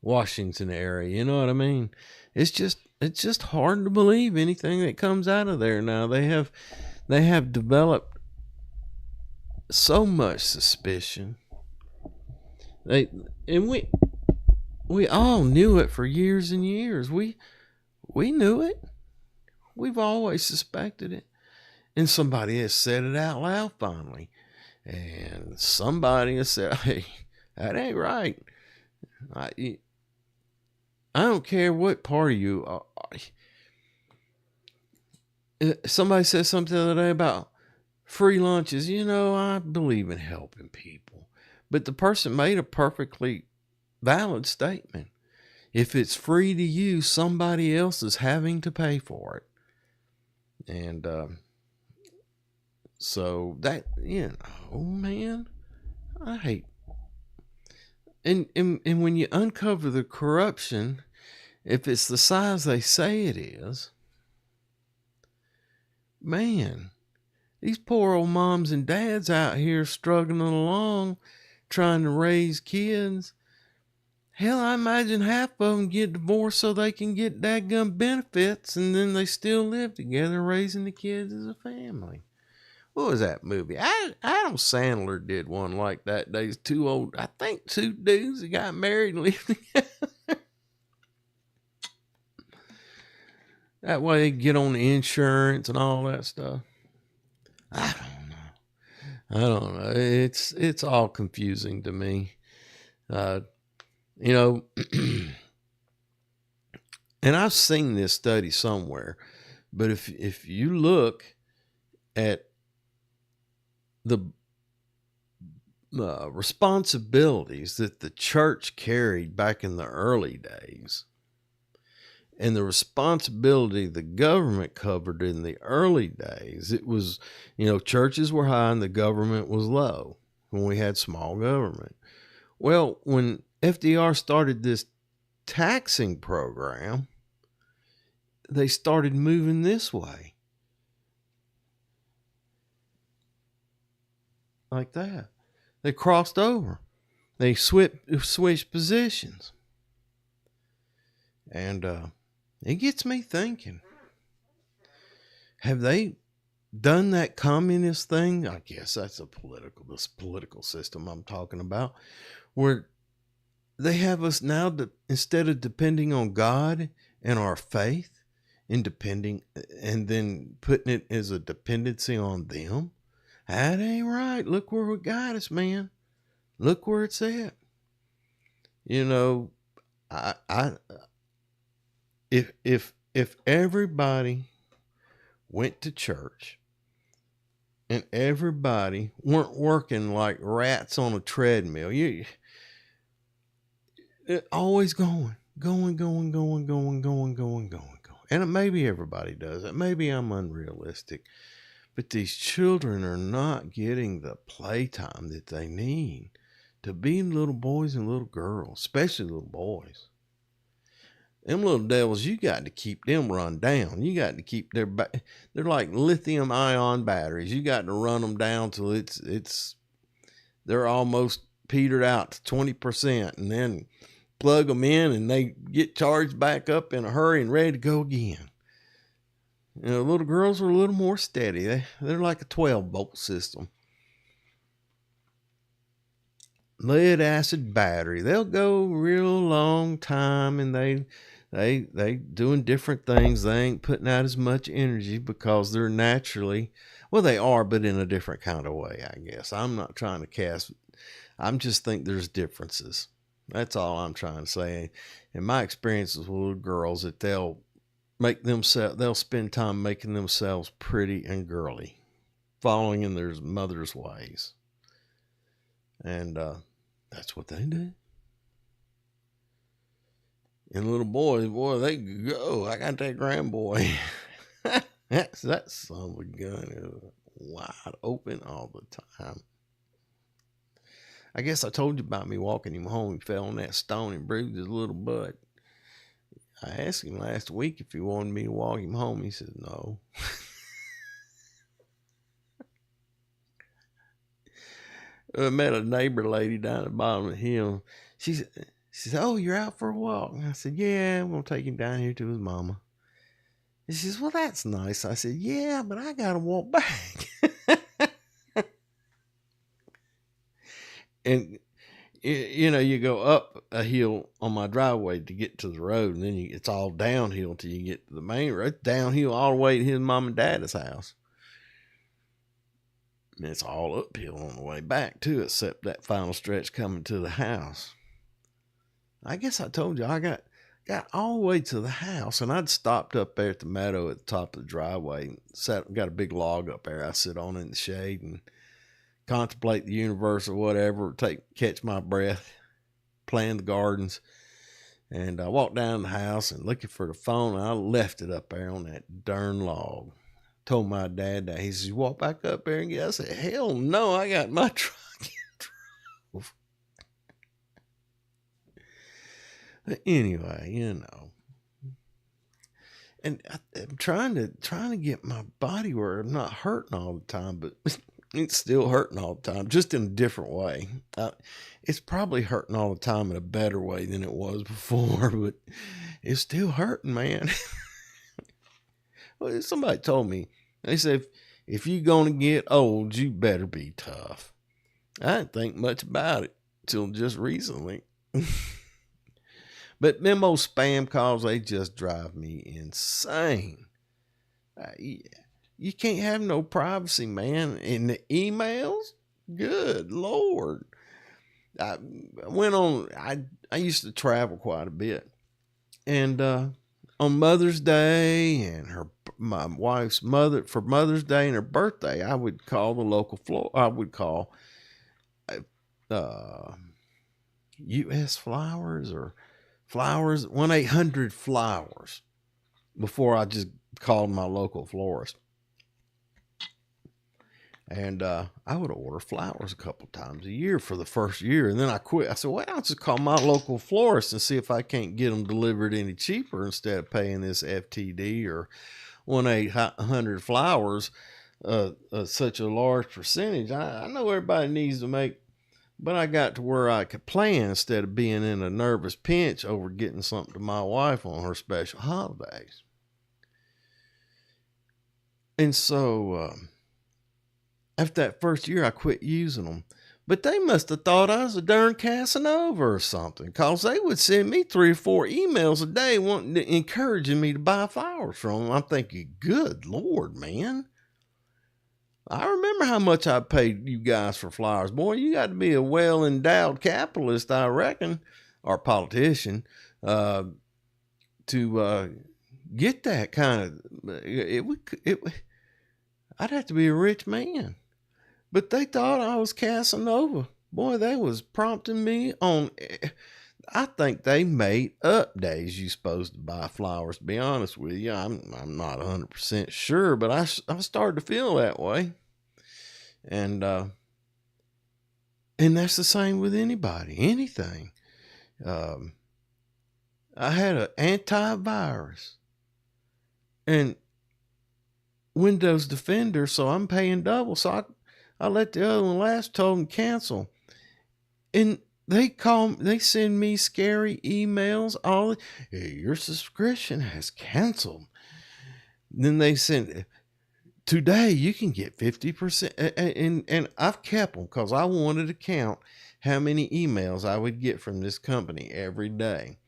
Washington area. You know what I mean? It's just hard to believe anything that comes out of there now. They have developed so much suspicion. We we all knew it for years and years. We knew it. We've always suspected it. And somebody has said it out loud finally. And somebody has said, hey, that ain't right. I don't care what part of you are. Somebody said something the other day about free lunches. I believe in helping people. But the person made a perfectly valid statement. If it's free to you, somebody else is having to pay for it. And so that, man, I hate. And when you uncover the corruption, if it's the size they say it is, man, these poor old moms and dads out here struggling along, trying to raise kids. Hell, I imagine half of them get divorced so they can get dadgum benefits, and then they still live together raising the kids as a family. What was that movie? Adam Sandler did one like that. There's two dudes that got married and lived together. That way they get on the insurance and all that stuff. I don't know. It's all confusing to me. And I've seen this study somewhere, but if you look at the responsibilities that the church carried back in the early days, and the responsibility the government covered in the early days, it was, churches were high and the government was low when we had small government. Well, when FDR started this taxing program, they started moving this way. Like that. They crossed over. They switched positions. And it gets me thinking, have they done that communist thing? I guess that's this political system I'm talking about, where they have us now, instead of depending on God and our faith and then putting it as a dependency on them. That ain't right. Look where we got us, man. Look where it's at. If everybody went to church and everybody weren't working like rats on a treadmill, always going. And maybe everybody does it. Maybe I'm unrealistic. But these children are not getting the playtime that they need to be little boys and little girls, especially little boys. Them little devils, you got to keep them run down. You got to keep they're like lithium ion batteries. You got to run them down till they're almost petered out to 20%, and then plug them in and they get charged back up in a hurry and ready to go again. Little girls are a little more steady. They're like a 12-volt system. Lead acid battery. They'll go real long time, and they doing different things. They ain't putting out as much energy because they're naturally, well, they are, but in a different kind of way, I guess. I'm not trying to I'm just think there's differences. That's all I'm trying to say. In my experiences with little girls, that they'll spend time making themselves pretty and girly, following in their mother's ways. And that's what they do. And little boys, boy, they go. I got that grandboy. that son of a gun is wide open all the time. I guess I told you about me walking him home. He fell on that stone and bruised his little butt. I asked him last week if he wanted me to walk him home. He said no. I met a neighbor lady down at the bottom of the hill. She said, "Oh, you're out for a walk?" And I said, "Yeah, I'm going to take him down here to his mama." And she says, "Well, that's nice." I said, "Yeah, but I got to walk back." And you go up a hill on my driveway to get to the road, and then it's all downhill till you get to the main road. It's downhill all the way to his mom and dad's house. And it's all uphill on the way back too, except that final stretch coming to the house. I guess I told you I got all the way to the house, and I'd stopped up there at the meadow at the top of the driveway. Got a big log up there. I sit on in the shade and contemplate the universe or whatever, catch my breath, plan the gardens. And I walked down the house and looking for the phone, and I left it up there on that darn log. Told my dad that. He says, "You walk back up there and get it?" I said, "Hell no, I got my truck and drove." But anyway, and I'm trying to get my body where I'm not hurting all the time, but it's still hurting all the time, just in a different way. It's probably hurting all the time in a better way than it was before, but it's still hurting, man. Well, somebody told me, they said, if you're going to get old, you better be tough. I didn't think much about it till just recently. But them old spam calls, they just drive me insane. You can't have no privacy, man. In the emails, good Lord. I used to travel quite a bit. And on Mother's Day and my wife's for Mother's Day and her birthday, I would call the local I would call U.S. Flowers or Flowers, 1-800-Flowers, before I just called my local florist. And I would order flowers a couple times a year for the first year. And then I quit. I said, well, I'll just call my local florist and see if I can't get them delivered any cheaper instead of paying this FTD or 1-800-Flowers, such a large percentage. I know everybody needs to make, but I got to where I could plan instead of being in a nervous pinch over getting something to my wife on her special holidays. And so, after that first year, I quit using them. But they must have thought I was a darn Casanova or something, because they would send me 3 or 4 emails a day encouraging me to buy flowers from them. I'm thinking, good Lord, man. I remember how much I paid you guys for flowers. Boy, you got to be a well-endowed capitalist, I reckon, or politician, to get that kind of... I'd have to be a rich man. But they thought I was Casanova. Boy, they was prompting me on... I think they made up days you supposed to buy flowers, to be honest with you. I'm not 100% sure, but I started to feel that way. And that's the same with anybody, anything. I had an antivirus and Windows Defender, so I'm paying double. So I let the other one last, told them cancel. And they send me scary emails. Your subscription has canceled. Then they send, today you can get 50%. And I've kept them because I wanted to count how many emails I would get from this company every day.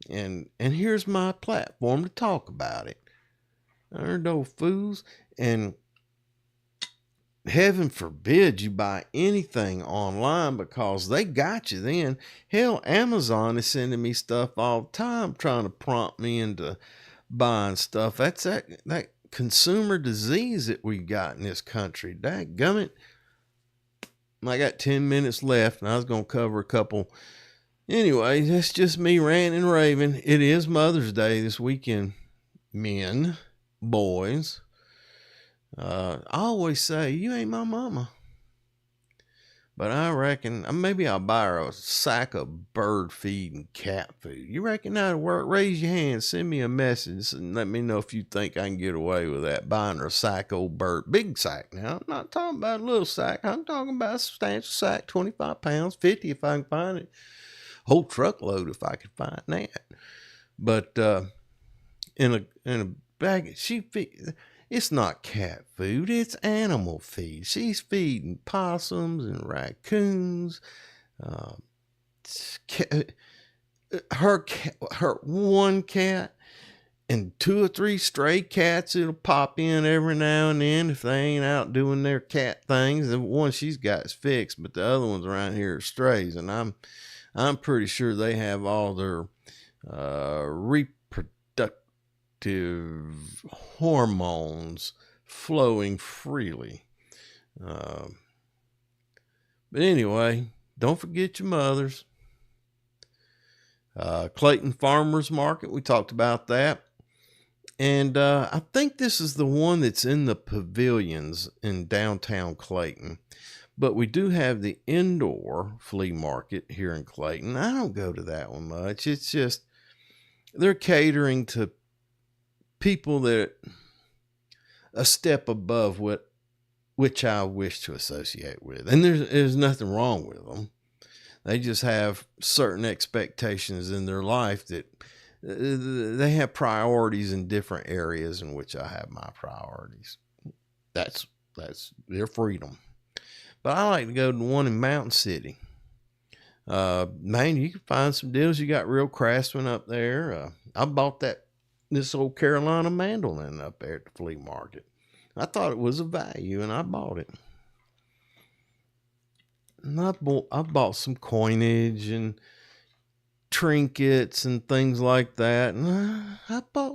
And here's my platform to talk about it. Darn old fools. And heaven forbid you buy anything online, because they got you then. Hell, Amazon is sending me stuff all the time trying to prompt me into buying stuff. That's that consumer disease that we got in this country. Dadgummit. I got 10 minutes left and I was going to cover a couple. Anyway, that's just me ranting and raving. It is Mother's Day this weekend, men, boys. I always say, you ain't my mama. But I reckon maybe I'll buy her a sack of bird feed and cat food. You reckon that'll work? Raise your hand, send me a message, and let me know if you think I can get away with that. Buying her a sack of old bird, big sack now. I'm not talking about a little sack. I'm talking about a substantial sack, 25 pounds, 50 if I can find it. Whole truckload if I could find that. But in a bag of sheep feed. It's not cat food, it's animal feed. She's feeding possums and raccoons, her one cat and 2 or 3 stray cats that'll pop in every now and then if they ain't out doing their cat things. The one she's got is fixed, but the other ones around here are strays, and I'm pretty sure they have all their reproductive hormones flowing freely. But anyway, don't forget your mothers. Clayton Farmers Market, we talked about that. And I think this is the one that's in the pavilions in downtown Clayton. But we do have the indoor flea market here in Clayton. I don't go to that one much. It's just they're catering to people that a step above which I wish to associate with. And there's nothing wrong with them. They just have certain expectations in their life that they have priorities in different areas in which I have my priorities. That's their freedom. But I like to go to the one in Mountain City. Man, you can find some deals. You got real craftsmen up there. I bought this old Carolina mandolin up there at the flea market. I thought it was a value, and I bought it. And I bought some coinage and trinkets and things like that. And I bought,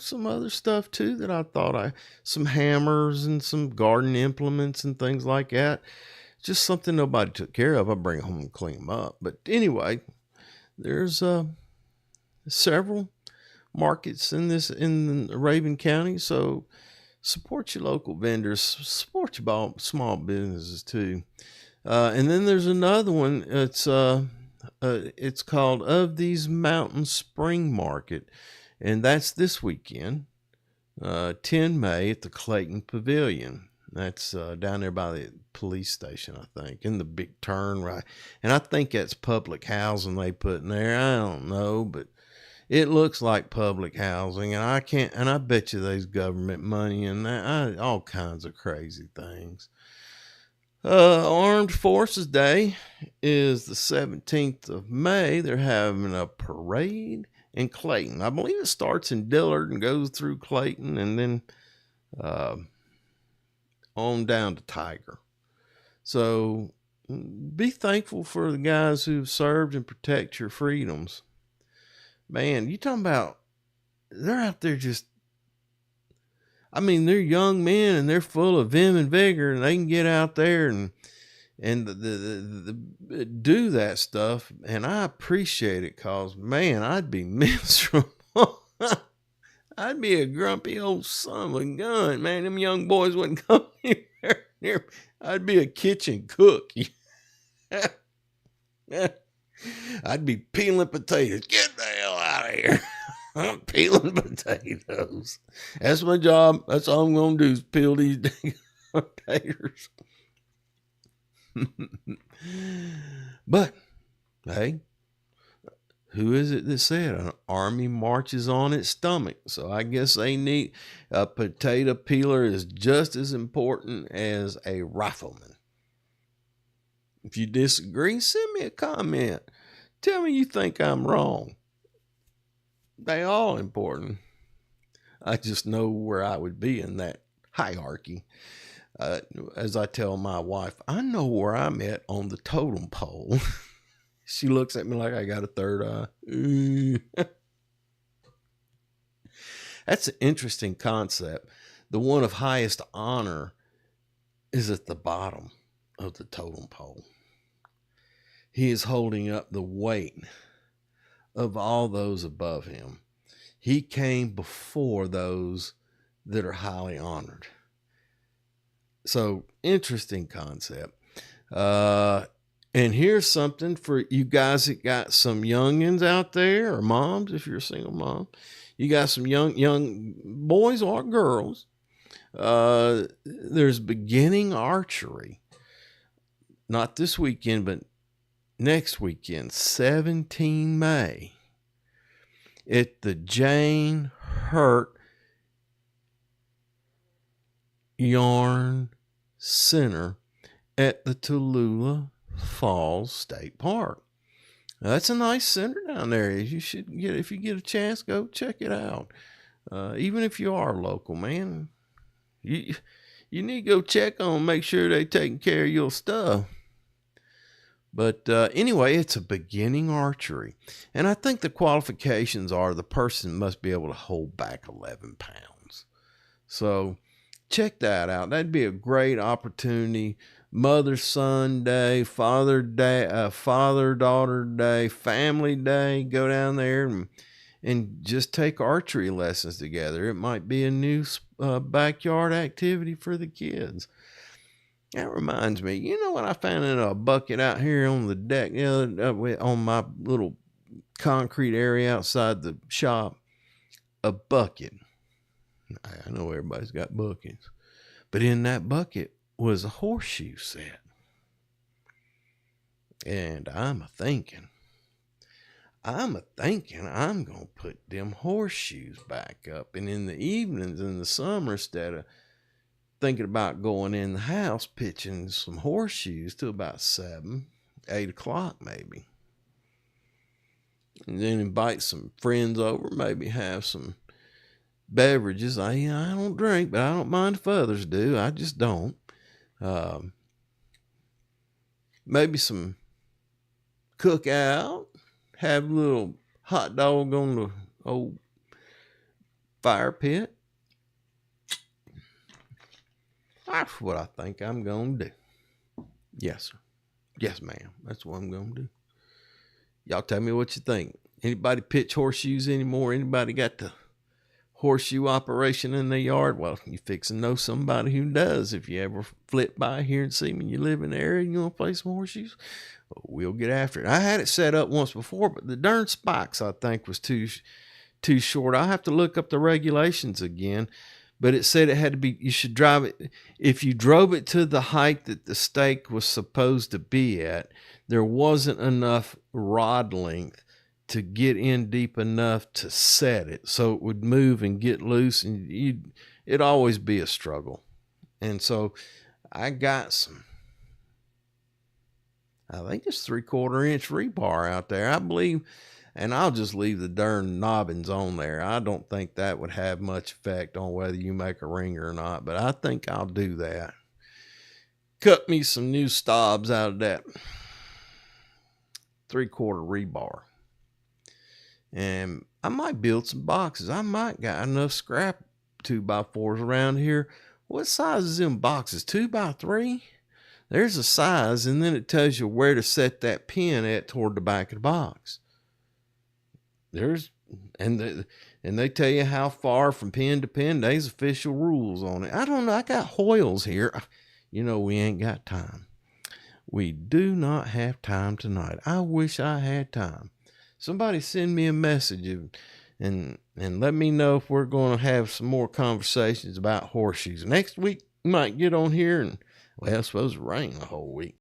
some other stuff too that I thought some hammers and some garden implements and things like that. Just something nobody took care of. I bring it home and clean them up. But anyway, there's several markets in Raven County. So support your local vendors, support your small businesses too. And then there's another one. It's called Of These Mountains Spring Market, and that's this weekend, 10 May at the Clayton Pavilion. That's down there by the police station, I think, in the big turn right. And I think that's public housing they put in there. I don't know, but it looks like public housing, and I bet you there's government money in that. All kinds of crazy things. Armed Forces Day is the 17th of May. They're having a parade in Clayton. I believe it starts in Dillard and goes through Clayton and then on down to Tiger. So be thankful for the guys who've served and protect your freedoms. Man, you talking about, they're out there they're young men and they're full of vim and vigor, and they can get out there and do that stuff. And I appreciate it, because, man, I'd be miserable. I'd be a grumpy old son of a gun, man. Them young boys wouldn't come near. I'd be a kitchen cook. I'd be peeling potatoes. Get the hell out of here. I'm peeling potatoes. That's my job. That's all I'm going to do is peel these dang potatoes. But, hey, who is it that said an army marches on its stomach? So I guess they need a potato peeler is just as important as a rifleman. If you disagree, send me a comment. Tell me you think I'm wrong. They all important. I just know where I would be in that hierarchy. As I tell my wife, I know where I'm at on the totem pole. She looks at me like I got a third eye. That's an interesting concept. The one of highest honor is at the bottom of the totem pole. He is holding up the weight of all those above him. He came before those that are highly honored. So, interesting concept. And here's something for you guys that got some youngins out there, or moms, if you're a single mom. You got some young boys or girls. There's beginning archery. Not this weekend, but next weekend, 17 May, at the Jane Hurt Yarn Center at the Tallulah Falls State Park. That's a nice center down there. You should get, if you get a chance, go check it out. Even if you are local, man, you need to go check on them, make sure they taking care of your stuff. But anyway, it's a beginning archery. And I think the qualifications are the person must be able to hold back 11 pounds. So check that out. That'd be a great opportunity. Mother-son day, father-daughter day, family day. Go down there and just take archery lessons together. It might be a new backyard activity for the kids. That reminds me, you know what I found in a bucket out here on the deck, on my little concrete area outside the shop? A bucket. I know everybody's got buckets, but in that bucket was a horseshoe set. And I'm thinking I'm going to put them horseshoes back up. And in the evenings in the summer, instead of thinking about going in the house, pitching some horseshoes till about 7, 8 o'clock maybe. And then invite some friends over, maybe have some beverages. I don't drink, but I don't mind if others do. I just don't. Maybe some cookout, have a little hot dog on the old fire pit. That's what I think I'm going to do. Yes, sir. Yes, ma'am. That's what I'm going to do. Y'all tell me what you think. Anybody pitch horseshoes anymore? Anybody got the horseshoe operation in their yard? Well, you fix to know somebody who does. If you ever flip by here and see me, you live in the area and you want to play some horseshoes, we'll get after it. I had it set up once before, but the darn spikes, I think, was too short. I'll have to look up the regulations again. But it said it had to be, you should drive it, if you drove it to the height that the stake was supposed to be at, there wasn't enough rod length to get in deep enough to set it. So it would move and get loose, and it'd always be a struggle. And so I got some, I think it's 3/4 inch rebar out there, I believe. And I'll just leave the darn nobbins on there. I don't think that would have much effect on whether you make a ringer or not, but I think I'll do that. Cut me some new stobs out of that 3/4 rebar. And I might build some boxes. I might got enough scrap 2x4s around here. What size is them boxes? 2x3? There's a size, and then it tells you where to set that pin at toward the back of the box. And they tell you how far from pin to pin. There's official rules on it. I don't know. I got Hoyles here. You know, we ain't got time. We do not have time tonight. I wish I had time. Somebody send me a message and let me know if we're going to have some more conversations about horseshoes. Next week, we might get on here and, well, it's supposed to rain the whole week.